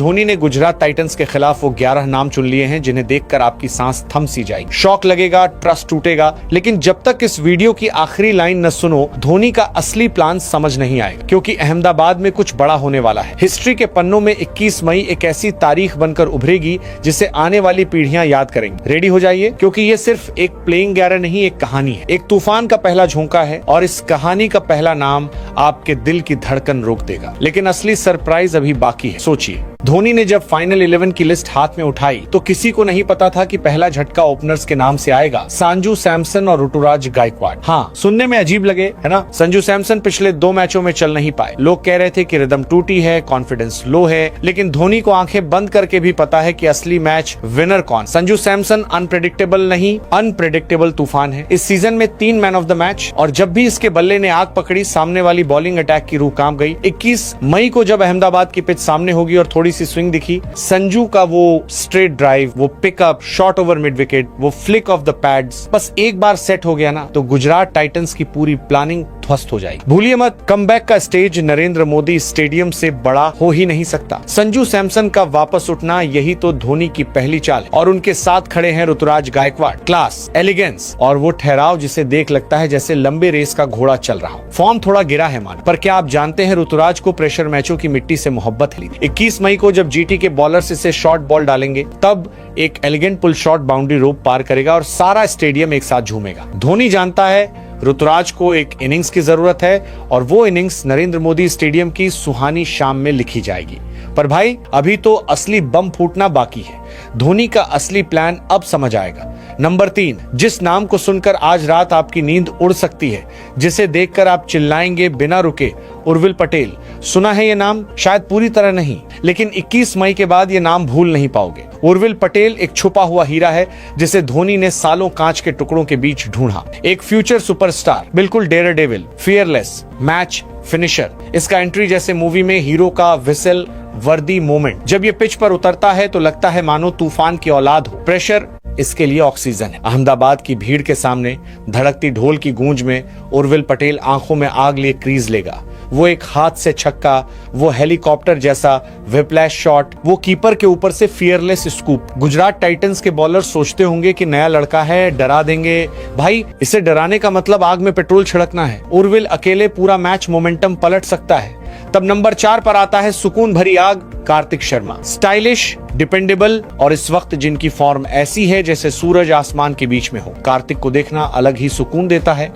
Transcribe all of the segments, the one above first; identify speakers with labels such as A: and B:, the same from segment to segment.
A: धोनी ने गुजरात टाइटंस के खिलाफ वो 11 नाम चुन लिए हैं जिन्हें देखकर आपकी सांस थम सी जाएगी, शौक लगेगा, ट्रस्ट टूटेगा। लेकिन जब तक इस वीडियो की आखिरी लाइन न सुनो, धोनी का असली प्लान समझ नहीं आएगा, क्योंकि अहमदाबाद में कुछ बड़ा होने वाला है। हिस्ट्री के पन्नों में 21 मई एक ऐसी तारीख बनकर उभरेगी जिसे आने वाली पीढ़ियां याद करेंगी। रेडी हो जाइए, क्योंकि ये सिर्फ एक प्लेइंग 11 नहीं, एक कहानी है, एक तूफान का पहला झोंका है और इस कहानी का पहला नाम आपके दिल की धड़कन रोक देगा। लेकिन असली सरप्राइज अभी बाकी है। सोचिए, धोनी ने जब फाइनल 11 की लिस्ट हाथ में उठाई तो किसी को नहीं पता था कि पहला झटका ओपनर्स के नाम से आएगा, संजू सैमसन और ऋतुराज गायकवाड़। हाँ, सुनने में अजीब लगे, है ना? संजू सैमसन पिछले 2 मैचों में चल नहीं पाए। लोग कह रहे थे कि रिदम टूटी है, कॉन्फिडेंस लो है, लेकिन धोनी को आंखें बंद करके भी पता है कि असली मैच विनर कौन। संजू सैमसन अनप्रेडिक्टेबल नहीं, अनप्रेडिक्टेबल तूफान है। इस सीजन में 3 मैन ऑफ द मैच, और जब भी इसके बल्ले ने आग पकड़ी, सामने वाली बॉलिंग अटैक की रूह कांप गई। 21 मई को जब अहमदाबाद की पिच सामने होगी और थोड़ी सी स्विंग दिखी, संजू का वो स्ट्रेट ड्राइव, वो pickup, shot over mid wicket, वो फ्लिक ऑफ द पैड्स, बस एक बार सेट हो गया ना तो गुजरात टाइटंस की पूरी प्लानिंग ध्वस्त हो जाएगी। भूलिए मत, कमबैक का स्टेज नरेंद्र मोदी स्टेडियम से बड़ा हो ही नहीं सकता। संजू सैमसन का वापस उठना, यही तो धोनी की पहली चाल है। और उनके साथ खड़े हैं ऋतुराज गायकवाड़। क्लास, एलिगेंस और वो ठहराव जिसे देख लगता है जैसे लंबे रेस का घोड़ा चल रहा हो। फॉर्म थोड़ा गिरा है मान, पर क्या आप जानते हैं ऋतुराज को प्रेशर मैचों की मिट्टी से मोहब्बत है। 21 मई को जब जीटी के बॉलर्स इसे शॉर्ट बॉल डालेंगे, तब एक elegant pull shot boundary rope पार करेगा और सारा स्टेडियम एक साथ झूमेगा। धोनी जानता है ऋतुराज को एक इनिंग्स की जरूरत है और वो इनिंग्स नरेंद्र मोदी स्टेडियम की सुहानी शाम में लिखी जाएगी। पर भाई, अभी तो असली बम फूटना बाकी है। धोनी का असली प्लान अब समझ आएगा। नंबर 3, जिस नाम को सुनकर आज रात आपकी नींद उड़ सकती है, जिसे देखकर आप चिल्लाएंगे बिना रुके, उर्विल पटेल। सुना है ये नाम? शायद पूरी तरह नहीं, लेकिन 21 मई के बाद ये नाम भूल नहीं पाओगे। उर्विल पटेल एक छुपा हुआ हीरा है जिसे धोनी ने सालों कांच के टुकड़ों के बीच ढूंढा। एक फ्यूचर सुपरस्टार, बिल्कुल daredevil, fearless, match finisher. इसका एंट्री जैसे मूवी में हीरो का विसल वर्दी मोमेंट। जब ये पिच पर उतरता है तो लगता है मानो तूफान की औलाद हो। प्रेशर इसके लिए ऑक्सीजन है। अहमदाबाद की भीड़ के सामने धड़कती ढोल की गूंज में उर्विल पटेल आंखों में आग लिए क्रीज लेगा। वो एक हाथ से छक्का, वो हेलीकॉप्टर जैसा व्हिप्लैश शॉट, वो कीपर के ऊपर से फियरलेस स्कूप। गुजरात टाइटंस के बॉलर सोचते होंगे कि नया लड़का है, डरा देंगे। भाई, इसे डराने का मतलब आग में पेट्रोल छिड़कना है। उर्विल अकेले पूरा मैच मोमेंटम पलट सकता है। तब नंबर 4 पर आता है सुकून भरी आग, कार्तिक शर्मा। स्टाइलिश, डिपेंडेबल और इस वक्त जिनकी फॉर्म ऐसी है जैसे सूरज आसमान के बीच में हो। कार्तिक को देखना अलग ही सुकून देता है।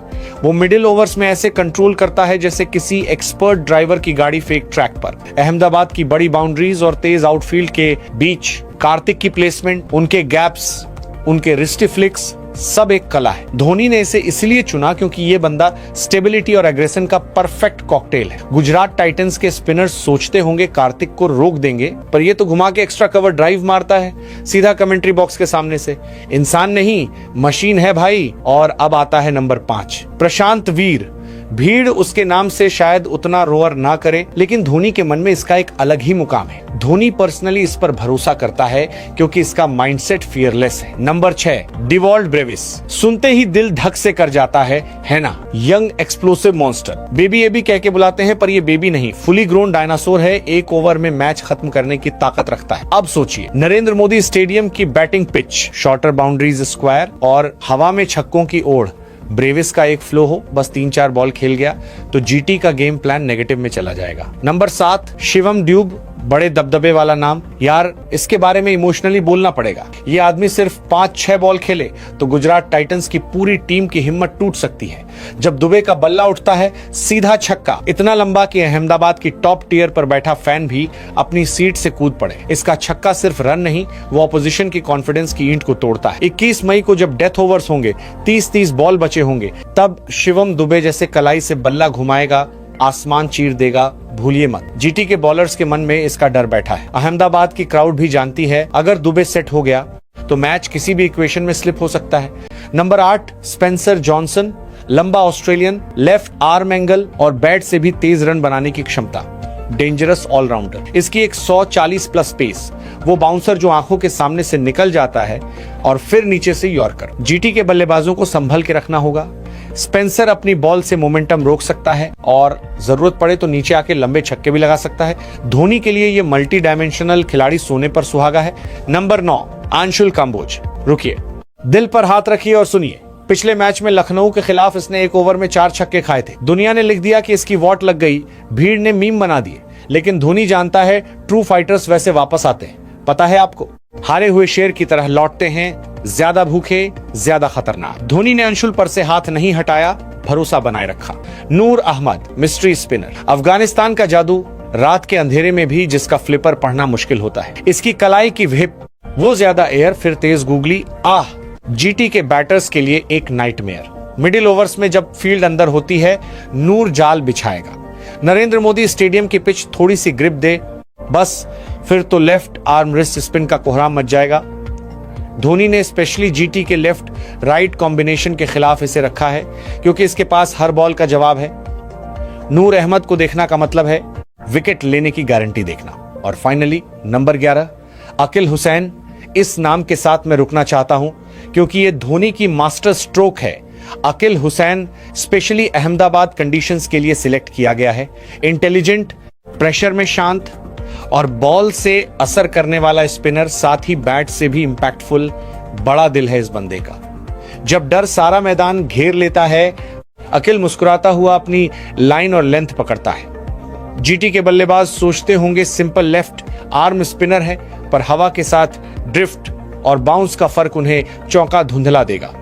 A: वो मिडिल ओवर्स में ऐसे कंट्रोल करता है जैसे किसी एक्सपर्ट ड्राइवर की गाड़ी फेक ट्रैक पर। अहमदाबाद की बड़ी बाउंड्रीज और तेज आउटफील्ड के बीच कार्तिक की प्लेसमेंट, उनके गैप्स, उनके रिस्टी फ्लिक्स, सब एक कला है। धोनी ने इसे इसलिए चुना क्योंकि ये बंदा स्टेबिलिटी और एग्रेशन का परफेक्ट कॉकटेल है। गुजरात टाइटंस के स्पिनर्स सोचते होंगे कार्तिक को रोक देंगे, पर ये तो घुमा के एक्स्ट्रा कवर ड्राइव मारता है सीधा कमेंट्री बॉक्स के सामने से। इंसान नहीं, मशीन है भाई। और अब आता है नंबर 5, प्रशांत वीर। भीड़ उसके नाम से शायद उतना रोअर ना करे, लेकिन धोनी के मन में इसका एक अलग ही मुकाम है। धोनी पर्सनली इस पर भरोसा करता है क्योंकि इसका माइंडसेट फियरलेस है। Number 6, Dewald Brevis. सुनते ही दिल धक से कर जाता है ना? Young explosive monster. Baby AB कह के बुलाते हैं, पर ये बेबी नहीं, फुली ग्रोन डायनासोर है। एक ओवर में मैच खत्म करने की ताकत रखता है। अब सोचिए, नरेंद्र मोदी स्टेडियम की batting pitch, shorter boundaries square और हवा में छक्कों की ओढ़। ब्रेविस का एक फ्लो हो, बस 3-4 बॉल खेल गया तो जीटी का गेम प्लान नेगेटिव में चला जाएगा। Number 7, Shivam dupe. बड़े दबदबे वाला नाम यार, इसके बारे में इमोशनली बोलना पड़ेगा। ये आदमी सिर्फ 5-6 बॉल खेले तो गुजरात टाइटंस की पूरी टीम की हिम्मत टूट सकती है। जब दुबे का बल्ला उठता है, सीधा छक्का, इतना लंबा कि अहमदाबाद की टॉप टियर पर बैठा फैन भी अपनी सीट से कूद पड़े। इसका छक्का सिर्फ रन नहीं, वो ऑपोजिशन की कॉन्फिडेंस की ईंट को तोड़ता है। 21 मई को जब डेथ ओवर्स होंगे, 30-30 बॉल बचे होंगे, तब शिवम दुबे जैसे कलाई से बल्ला घुमाएगा, आसमान चीर देगा। भूलिए मत, जीटी के बॉलर्स के मन में इसका डर बैठा है। अहमदाबाद की क्राउड भी जानती है अगर दुबे सेट हो गया तो मैच किसी भी इक्वेशन में स्लिप हो सकता है। Number 8, Spencer Johnson. लंबा ऑस्ट्रेलियन, लेफ्ट आर्म एंगल और बैट से भी तेज रन बनाने की क्षमता। Dangerous all rounder. इसकी एक 140 प्लस पेस, वो बाउंसर जो आंखों के सामने से निकल जाता है और फिर नीचे से यॉर्कर। जीटी के बल्लेबाजों को संभल के रखना होगा। स्पेंसर अपनी बॉल से मोमेंटम रोक सकता है और जरूरत पड़े तो नीचे आके लंबे छक्के भी लगा सकता है। धोनी के लिए ये मल्टी डायमेंशनल खिलाड़ी सोने पर सुहागा है। नंबर 9, अंशुल कंबोज। रुकिए, दिल पर हाथ रखिए और सुनिए। पिछले मैच में लखनऊ के खिलाफ इसने एक ओवर में 4 छक्के खाए थे। दुनिया ने लिख दिया कि इसकी वॉट लग गई, भीड़ ने मीम बना दिए, लेकिन धोनी जानता है ट्रू फाइटर्स वैसे वापस आते हैं। पता है आपको, हारे हुए शेर की तरह लौटते हैं, ज्यादा भूखे, ज्यादा खतरनाक। धोनी ने अंशुल पर से हाथ नहीं हटाया, भरोसा बनाए रखा। नूर अहमद, मिस्ट्री स्पिनर। अफगानिस्तान का जादू, रात के अंधेरे में भी जिसका फ्लिपर पढ़ना मुश्किल होता है। इसकी कलाई की व्हिप, वो ज्यादा एयर फिर तेज गूगली, आह, जीटी के बैटर्स के लिए एक नाइटमेयर। मिडिल ओवर्स में जब फील्ड अंदर होती है, नूर जाल बिछाएगा। नरेंद्र मोदी स्टेडियम की पिच थोड़ी सी ग्रिप दे, बस फिर तो लेफ्ट आर्म रिस्ट स्पिन का कोहराम मच जाएगा। धोनी ने स्पेशली जीटी के लेफ्ट राइट कॉम्बिनेशन के खिलाफ इसे रखा है, क्योंकि इसके पास हर बॉल का जवाब है। नूर अहमद को देखना का मतलब है विकेट लेने की गारंटी देखना। और फाइनली नंबर 11, अकील हुसैन। इस नाम के साथ मैं रुकना चाहता हूं, क्योंकि ये धोनी की मास्टर स्ट्रोक है। अकील हुसैन स्पेशली अहमदाबाद कंडीशंस के लिए सिलेक्ट किया गया है। इंटेलिजेंट, प्रेशर में शांत और बॉल से असर करने वाला स्पिनर, साथ ही बैट से भी इंपैक्टफुल। बड़ा दिल है इस बंदे का। जब डर सारा मैदान घेर लेता है, अकील मुस्कुराता हुआ अपनी लाइन और लेंथ पकड़ता है। जीटी के बल्लेबाज सोचते होंगे सिंपल लेफ्ट आर्म स्पिनर है, पर हवा के साथ ड्रिफ्ट और बाउंस का फर्क उन्हें चौंका धुंधला देगा।